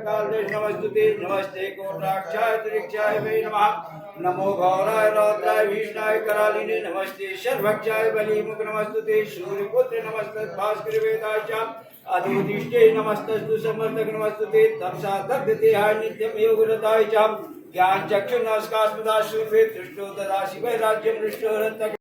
कालदेश नमस्तुते नमस्ते कोटाक्षाय त्रिक्षाय वै नमः नमो गौराय रौद्राय भीषणाय करालिने नमस्ते शर्वक्षाय बलिमुख नमस्तुते सूर्यपुत्र नमस्ते भास्कर वेदाय च अधोदिष्टे नमस्तस्तु समर्थक नमस्तुते तपसा दग्धतेहाय नित्यम योगरताय च ज्ञान चक्षु नमस्कार सूर्य दृष्टो ददासि वै राज्यम दृष्टो।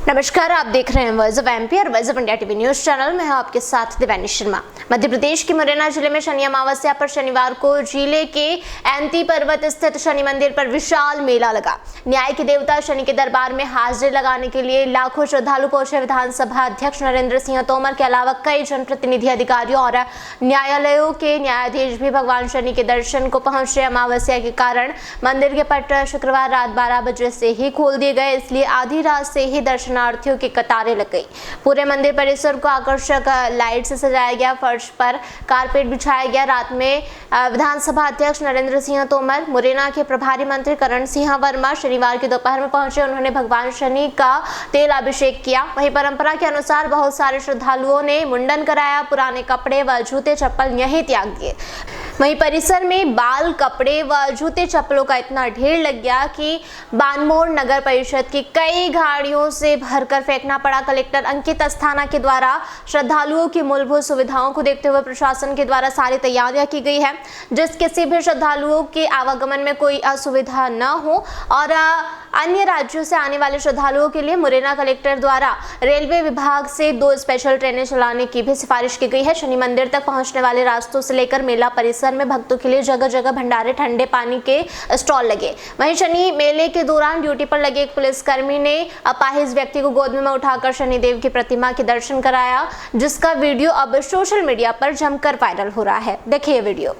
नमस्कार, आप देख रहे हैं वॉइस ऑफ एमपी और voice of India TV news channel में है आपके साथ दिव्यानी शर्मा। मध्य प्रदेश के मुरैना जिले में शनि अमावस्या पर शनिवार को जिले के एंती पर्वत स्थित शनि मंदिर पर विशाल मेला लगा। न्याय के देवता शनि के दरबार में हाजिरी लगाने के लिए लाखों श्रद्धालु पहुंचे। विधानसभा अध्यक्ष नरेंद्र सिंह तोमर के अलावा कई जनप्रतिनिधि, अधिकारियों और न्यायालयों के न्यायाधीश भी भगवान शनि के दर्शन को पहुंचे। अमावस्या के कारण मंदिर के पट शुक्रवार रात 12 बजे से ही खोल दिए गए, इसलिए आधी रात से ही दर्शनार्थियों की कतारें लग गई। पूरे मंदिर परिसर को आकर्षक लाइट से सजाया गया, फर्श पर कारपेट बिछाया गया। रात में विधानसभा अध्यक्ष नरेंद्र सिंह तोमर, मुरैना के प्रभारी मंत्री करण सिंह वर्मा शनिवार की दोपहर में पहुंचे। उन्होंने भगवान शनि का तेल अभिषेक किया। वहीं परंपरा के अनुसार बहुत सारे श्रद्धालुओं ने मुंडन कराया, पुराने कपड़े व जूते चप्पल यहीं त्याग दिए। वहीं परिसर में बाल, कपड़े व जूते चप्पलों का इतना ढेर लग गया कि बानमोड़ नगर परिषद की कई गाड़ियों से भरकर फेंकना पड़ा। कलेक्टर अंकित अस्थाना के द्वारा श्रद्धालुओं की मूलभूत सुविधाओं को देखते हुए प्रशासन के द्वारा सारी तैयारियां की गई है, जिस किसी भी श्रद्धालुओं के आवागमन में कोई असुविधा न हो। और अन्य राज्यों से आने वाले श्रद्धालुओं के लिए मुरैना कलेक्टर द्वारा रेलवे विभाग से 2 स्पेशल ट्रेनें चलाने की भी सिफारिश की गई है। शनि मंदिर तक पहुंचने वाले रास्तों से लेकर मेला परिसर में भक्तों के लिए जगह जगह भंडारे, ठंडे पानी के स्टॉल लगे। वहीं शनि मेले के दौरान ड्यूटी पर लगे एक पुलिसकर्मी ने अपाहिज व्यक्ति को गोद में उठाकर शनिदेव की प्रतिमा के दर्शन कराया, जिसका वीडियो अब सोशल मीडिया पर जमकर वायरल हो रहा है। देखिए वीडियो।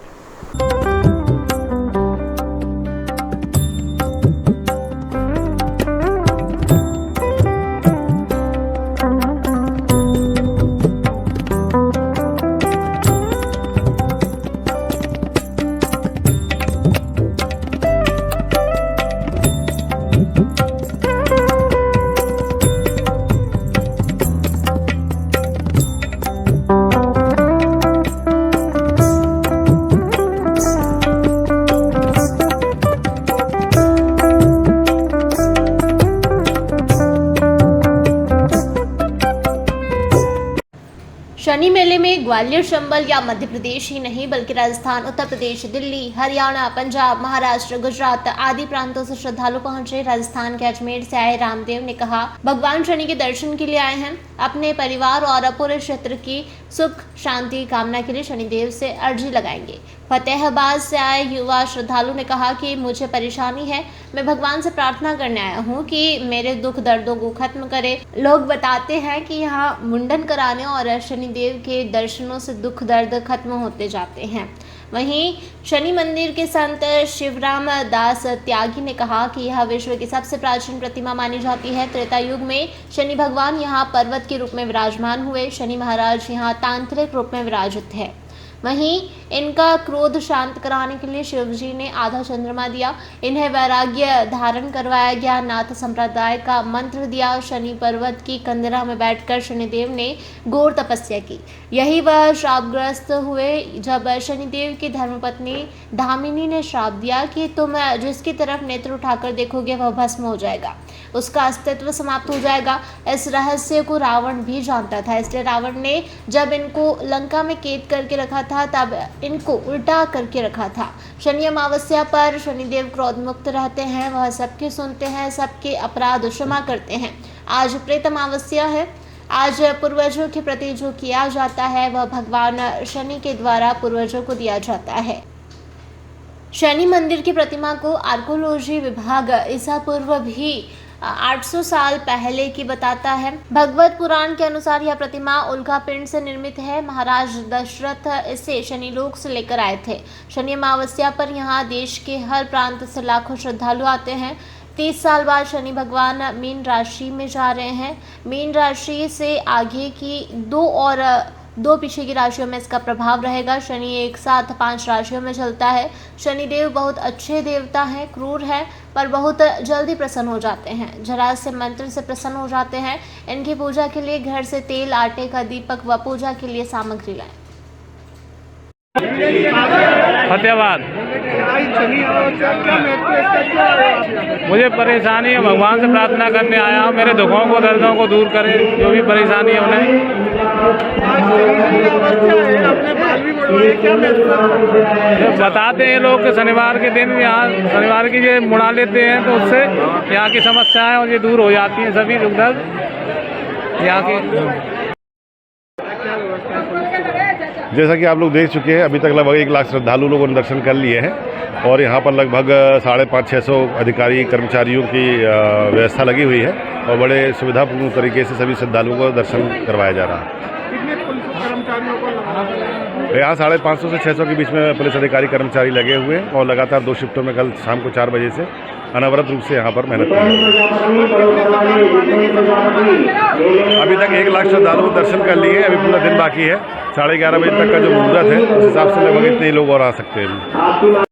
शनि मेले में ग्वालियर, चंबल या मध्य प्रदेश ही नहीं बल्कि राजस्थान, उत्तर प्रदेश, दिल्ली, हरियाणा, पंजाब, महाराष्ट्र, गुजरात आदि प्रांतों से श्रद्धालु पहुंचे। राजस्थान के अजमेर से आए रामदेव ने कहा, भगवान शनि के दर्शन के लिए आए हैं। अपने परिवार और पूरे क्षेत्र की सुख शांति कामना के लिए शनिदेव से अर्जी लगाएंगे। फतेहाबाद से आए युवा श्रद्धालु ने कहा कि मुझे परेशानी है, मैं भगवान से प्रार्थना करने आया हूँ कि मेरे दुख दर्दों को खत्म करे। लोग बताते हैं कि यहाँ मुंडन कराने और शनिदेव के दर्शनों से दुख दर्द खत्म होते जाते हैं। वहीं शनि मंदिर के संत शिवराम दास त्यागी ने कहा कि यह विश्व की सबसे प्राचीन प्रतिमा मानी जाती है। त्रेता युग में शनि भगवान यहाँ पर्वत के रूप में विराजमान हुए। शनि महाराज यहाँ तांत्रिक रूप में विराजित है। वहीं इनका क्रोध शांत कराने के लिए शिवजी ने आधा चंद्रमा दिया। इन्हें वैराग्य धारण करवाया गया। नाथ संप्रदाय का मंत्र दिया। शनि पर्वत की कंदरा में बैठकर शनिदेव ने घोर तपस्या की। यही वह श्रापग्रस्त हुए जब शनिदेव की धर्मपत्नी धामिनी ने श्राप दिया कि तुम जिसकी तरफ नेत्र उठाकर देखोगे वह भस्म हो जाएगा, उसका अस्तित्व समाप्त हो जाएगा। इस रहस्य को रावण भी जानता था, इसलिए रावण ने जब इनको लंका में कैद करके रखा था तब इनको उल्टा करके रखा था। शनि अमावस्या पर शनिदेव क्रोध मुक्त रहते हैं, वह सबके सुनते हैं, सबके अपराध क्षमा करते हैं। आज प्रेत अमावस्या है। आज पूर्वजों के प्रति जो किया जाता है वह भगवान शनि के द्वारा पूर्वजों को दिया जाता है। शनि मंदिर की प्रतिमा को आर्कोलॉजी विभाग ईसा पूर्व भी 800 साल पहले की बताता है। भगवत पुराण के अनुसार यह प्रतिमा उल्का पिंड से निर्मित है। महाराज दशरथ इसे शनि लोक से लेकर आए थे। शनि अमावस्या पर यहाँ देश के हर प्रांत से लाखों श्रद्धालु आते हैं। 30 साल बाद शनि भगवान मीन राशि में जा रहे हैं। मीन राशि से आगे की 2 और 2 पीछे की राशियों में इसका प्रभाव रहेगा। शनि एक साथ 5 राशियों में चलता है। शनिदेव बहुत अच्छे देवता हैं, क्रूर है पर बहुत जल्दी प्रसन्न हो जाते हैं। जरा से मंत्र से प्रसन्न हो जाते हैं। इनकी पूजा के लिए घर से तेल, आटे का दीपक व पूजा के लिए सामग्री लाएं। फतेहाबाद। मुझे परेशानी है, भगवान से प्रार्थना करने आया हूँ, मेरे दुखों को दर्दों को दूर करे, जो भी परेशानी है उन्हें। बताते हैं लोग कि शनिवार के दिन यहाँ शनिवार की ये मुड़ा लेते हैं तो उससे यहाँ की समस्याएं और ये दूर हो जाती हैं, सभी दुख दर्द यहाँ की। जैसा कि आप लोग देख चुके हैं, अभी तक लगभग 1 लाख श्रद्धालु लोगों ने दर्शन कर लिए हैं और यहाँ पर लगभग 550-600 अधिकारी कर्मचारियों की व्यवस्था लगी हुई है और बड़े सुविधापूर्ण तरीके से सभी श्रद्धालुओं को दर्शन करवाया जा रहा है। कितने पुलिस कर्मचारियों को लगा? यहाँ 550 से 600 के बीच में पुलिस अधिकारी कर्मचारी लगे हुए हैं और लगातार 2 शिफ्टों में कल शाम को 4 बजे से अनवरत रूप से यहाँ पर मेहनत कर रहे हैं। अभी तक 1 लाख श्रद्धालु दर्शन कर लिए, अभी पूरा दिन बाकी है। 11:30 बजे तक का जो मुहूर्त है उस हिसाब से लगभग इतने लोग और आ सकते हैं।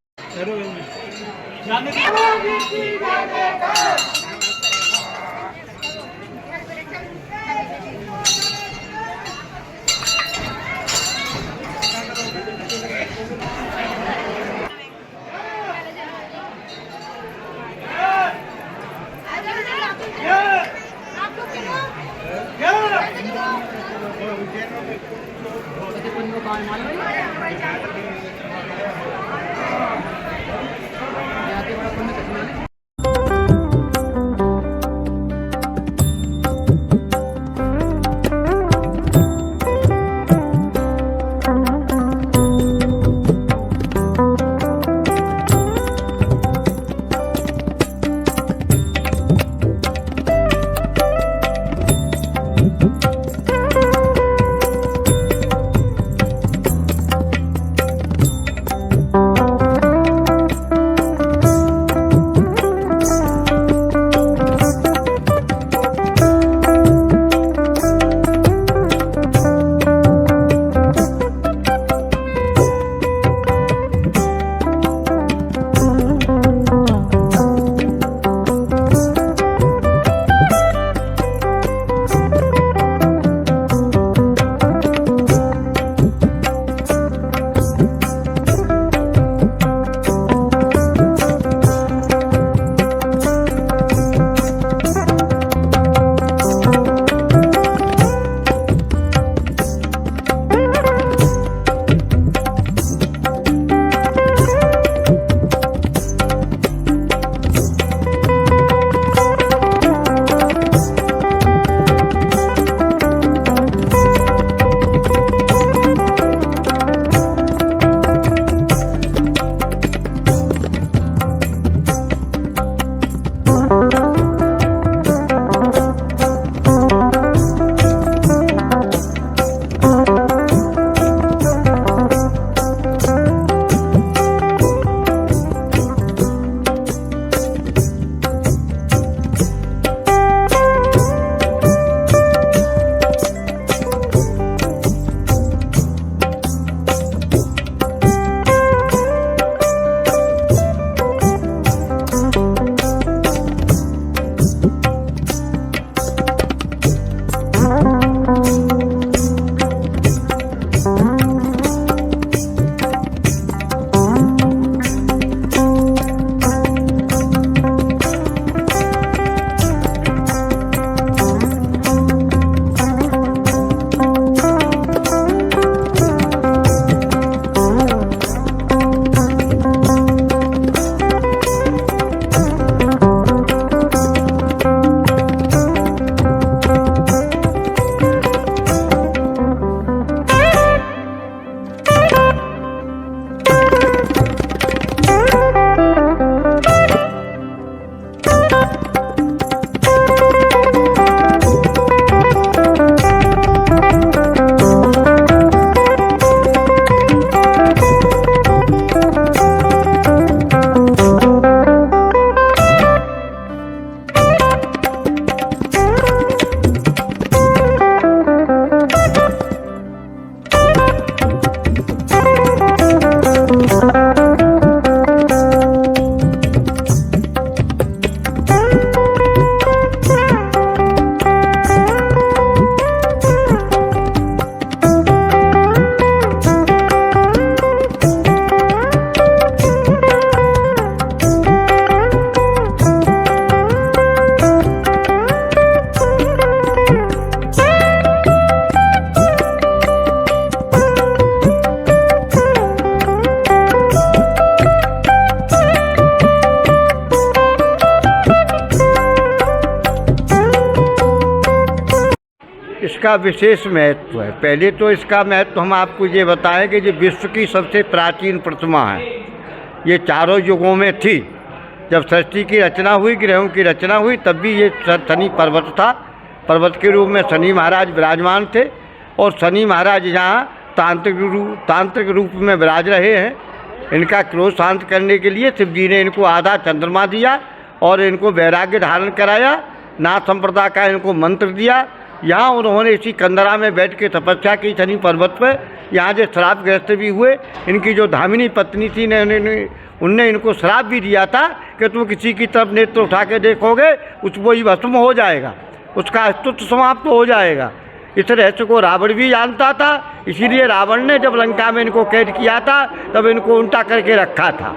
इसका विशेष महत्व है। पहले तो इसका महत्व हम आपको ये बताएं कि ये विश्व की सबसे प्राचीन प्रतिमा है। ये चारों युगों में थी। जब सृष्टि की रचना हुई, ग्रहों की रचना हुई, तब भी ये शनि पर्वत था। पर्वत के रूप में शनि महाराज विराजमान थे और शनि महाराज यहाँ तांत्रिक रूप में विराज रहे हैं। इनका क्रोध शांत करने के लिए शिव जी ने इनको आधा चंद्रमा दिया और इनको वैराग्य धारण कराया। नाथ संप्रदाय का इनको मंत्र दिया। यहाँ उन्होंने इसी कंदरा में बैठ के तपस्या की शनि पर्वत पर। यहाँ जो श्रापग्रस्त भी हुए, इनकी जो धामिनी पत्नी थी उनने इनको श्राप भी दिया था कि तुम किसी की तरफ नेत्र उठा के देखोगे वो ही भस्म हो जाएगा, उसका अस्तित्व समाप्त हो जाएगा। इस रहस्य को रावण भी जानता था, इसीलिए रावण ने जब लंका में इनको कैद किया था तब इनको उल्टा करके रखा था।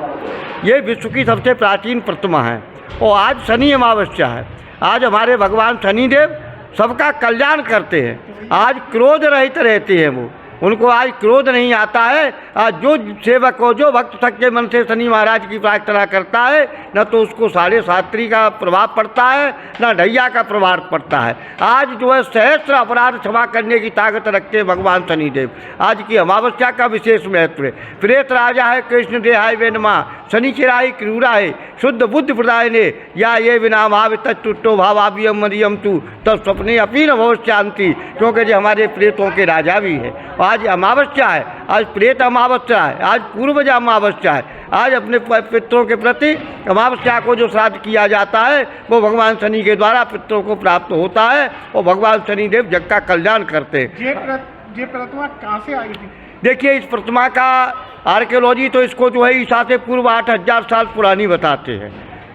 ये विश्व की सबसे प्राचीन प्रतिमा है और आज शनि अमावस्या है। आज हमारे भगवान शनिदेव सबका कल्याण करते हैं। आज क्रोध रहित रहते हैं वो, उनको आज क्रोध नहीं आता है। आज जो सेवक हो, जो भक्त सच्चे मन से शनि महाराज की प्रार्थना करता है, न तो उसको साढ़े सात्री का प्रभाव पड़ता है, न ढैया का प्रभाव पड़ता है। आज जो है सहस्त्र अपराध क्षमा करने की ताकत रखते हैं भगवान शनिदेव। आज की अमावस्या का विशेष महत्व है। प्रेत राजा है कृष्ण देहाय वे नमः, शनि चिराय क्रूराय शुद्ध बुद्धि प्रदाय ने, या ये बिना भाव तत्टो भावाभियम मरियम तू तब स्वप्ने अपीन भव शांति। क्योंकि जो हमारे प्रेतों के राजा भी है। आज अमावस्या है, आज प्रेत अमावस्या है, आज पूर्वज अमावस्या है। आज अपने पितरों के प्रति अमावस्या को जो श्राद्ध किया जाता है वो भगवान शनि के द्वारा पितरों को प्राप्त होता है और भगवान शनिदेव जग का कल्याण करते हैं। ये प्रतिमा कहाँ से आई थी? देखिए, इस प्रतिमा का आर्कियोलॉजी तो इसको जो है ईसा से पूर्व 8000 साल पुरानी बताते हैं,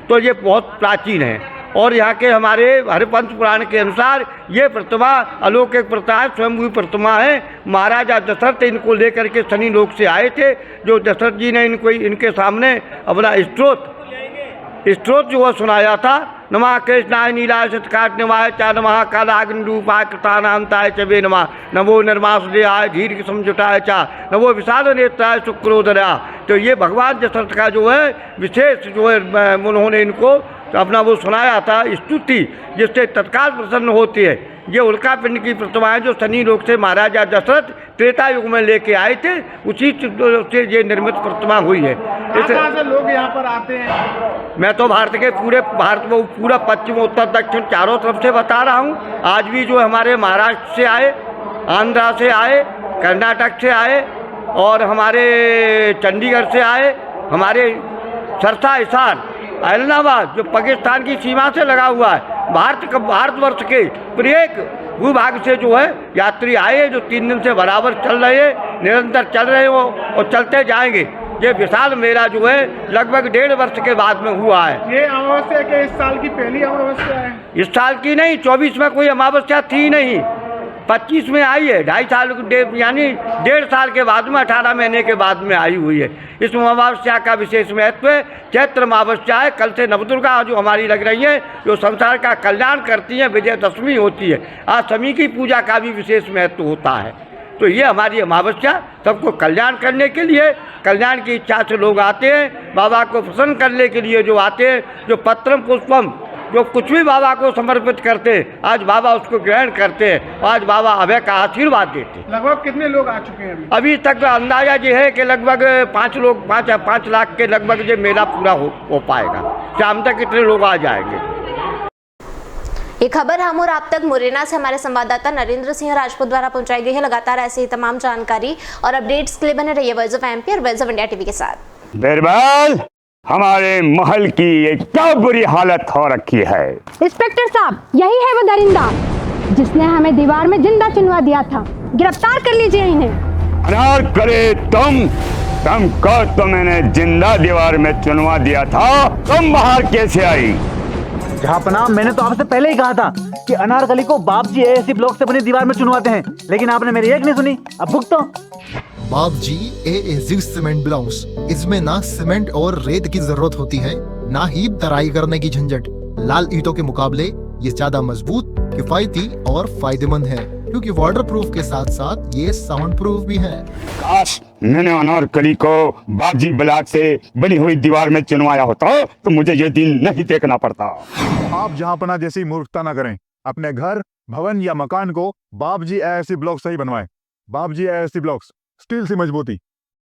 तो ये बहुत प्राचीन है। और यहाँ के हमारे हरिवंश पुराण के अनुसार ये प्रतिमा अलौकिक प्रतिमा है, स्वयंभू प्रतिमा है। महाराजा दशरथ इनको लेकर के शनि लोक से आए थे। जो दशरथ जी ने इनके सामने अपना स्त्रोत जो है सुनाया था, नमः कृष्णाय नीलाय सत्काट्यवाय च नमः कालाग्निरूपाय कृतानान्ताय च वे नमः, नमो निर्मासुदेहाय धीर्घ समझुटाय च नमो विषाद नेत्राय शुक्रोदराय। तो ये भगवान दशरथ का जो है विशेष जो है उन्होंने इनको तो अपना वो सुनाया था स्तुति, जिससे तत्काल प्रसन्न होती है। ये उल्का पिंड की प्रतिमाएं जो शनि लोक से महाराजा दशरथ त्रेता युग में लेके आए थे, उसी से ये निर्मित प्रतिमा हुई है। कहाँ से लोग यहाँ पर आते हैं? मैं तो भारत में पूरा पश्चिम उत्तर दक्षिण चारों तरफ से बता रहा हूँ। आज भी जो हमारे महाराष्ट्र से आए, आंध्रा से आए, कर्नाटक से आए और हमारे चंडीगढ़ से आए, हमारे सरसा हिसार इलाहाबाद जो पाकिस्तान की सीमा से लगा हुआ है, भारतवर्ष के प्रत्येक भूभाग से जो है यात्री आए, जो 3 दिन से बराबर चल रहे हैं, निरंतर चल रहे हो और चलते जाएंगे। ये विशाल मेला जो है लगभग 1.5 वर्ष के बाद में हुआ है। ये अमावस्या के इस साल की पहली अमावस्या है? इस साल की नहीं, 24 में कोई अमावस्या थी नहीं, 25 में आई है। 2.5 साल यानी 1.5 साल के बाद में 18 महीने के बाद में आई हुई है। इस अमावस्या का विशेष महत्व है। चैत्र अमावस्या है। कल से नवदुर्गा जो हमारी लग रही है, जो संसार का कल्याण करती है, विजयदशमी होती है। आज शमी की पूजा का भी विशेष महत्व होता है। तो ये हमारी अमावस्या सबको कल्याण करने के लिए, कल्याण की इच्छा से लोग आते हैं। बाबा को प्रसन्न करने के लिए जो आते हैं, जो पत्रम पुष्पम जो कुछ भी बाबा को समर्पित करते हैं, आज बाबा उसको ग्रहण करते हैं। आज बाबा अभय का आशीर्वाद देते हैं। लगभग कितने लोग आ चुके हैं अभी तक? अंदाजा ये है कि लगभग 5 लाख के लगभग ये मेला पूरा हो पाएगा। शाम तक कितने लोग आ जाएंगे। ये खबर हम और आप तक मुरैना से हमारे संवाददाता नरेंद्र सिंह राजपूत द्वारा पहुंचाई गई है। लगातार ऐसे ही तमाम जानकारी और अपडेट्स के लिए बने रहिए वॉइस ऑफ एमपी और वॉइस ऑफ इंडिया टीवी के साथ। बिरबल, हमारे महल की ये क्या बुरी हालत हो रखी है। इंस्पेक्टर साहब, यही है वो दरिंदा जिसने हमें दीवार में जिंदा चुनवा दिया था। गिरफ्तार कर लीजिए इन्हें। अनार करे तुमको तो मैंने जिंदा दीवार में चुनवा दिया था, तुम बाहर कैसे आई? जहापनाह, मैंने तो आपसे पहले ही कहा था कि अनारकली को बाप जी ऐसी ब्लॉक से बनी दीवार में चुनवाते हैं, लेकिन आपने मेरी एक नहीं सुनी। अब भुगतो। बाप जी AAZ सीमेंट ब्लॉक्स, इसमें ना सीमेंट और रेत की जरूरत होती है, ना ही तराई करने की झंझट। लाल ईंटों के मुकाबले ये ज्यादा मजबूत, किफायती और फायदेमंद है, क्योंकि वाटर प्रूफ के साथ साथ ये साउंड प्रूफ भी है। काश मैंने अनारकली को बाजी ब्लॉक से बनी हुई दीवार में चुनवाया होता तो मुझे ये दिन नहीं देखना पड़ता। आप जहांपना जैसी मूर्खता न करें। अपने घर भवन या मकान को बाप जी AISC ब्लॉक से ही बनवाएं। बाप जी AISC ब्लॉक्स, स्टील से मजबूती।